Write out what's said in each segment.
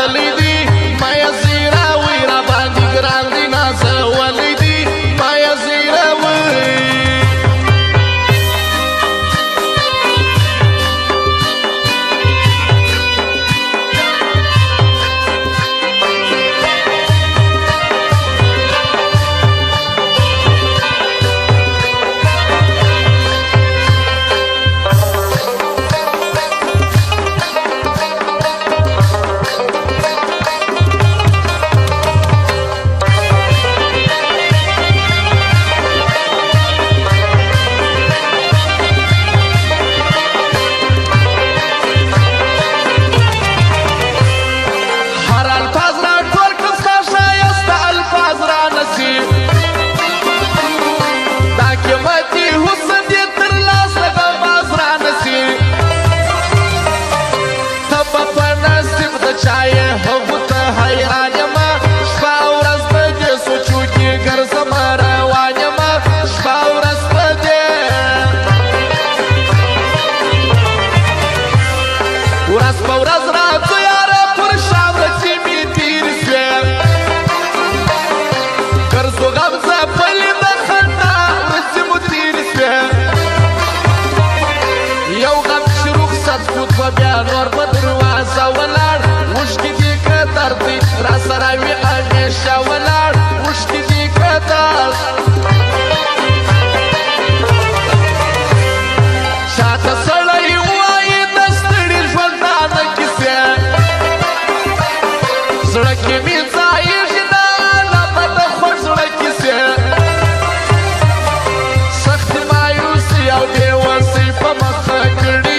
راغلی دی مایا زیراوی را باندې ګران دی نازولی دی مایا زیراوی بیا نور په دروازه ولاړ اوښکې دې کتر دی را سره وي همیشه ولاړ اوښکې دې کتر چاته سړی وایي د ستړي ژوندانه کیسې زړه کې مې ځایږي دا لپه د خوږ زړه کیسې سختې مایوسي او بېوسۍ په مخه کړي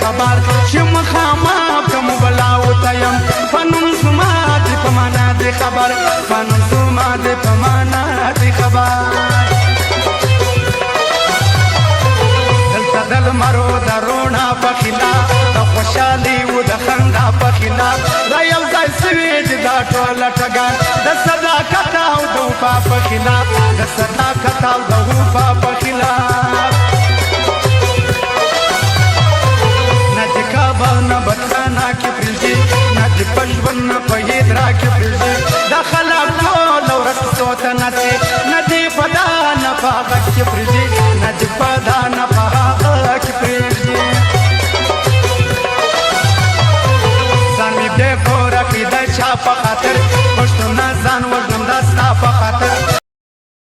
خبر چې مخامخ کوم بلاو تیم فنون زما دې په معنا دې خبر فنون زما دې په معنا دې خبر دلته د لمرو د روڼا په خلاف د خوشحالي و د خندا په خلاف را یو ځای سوي چې دا ټوله ټګان د صداقت او د وفا په خلاف د صداقت او د وفا په خلاف نه بټانا کې پرځي نه د پښون نه په هدرا کې پرځي دا خلک ټول ورځ سوته نسي نه دی پدا نه پاغه کې پرځي نه دی پدا نه پاغه کې پرځي سمې به پورا کې د چا په خاطر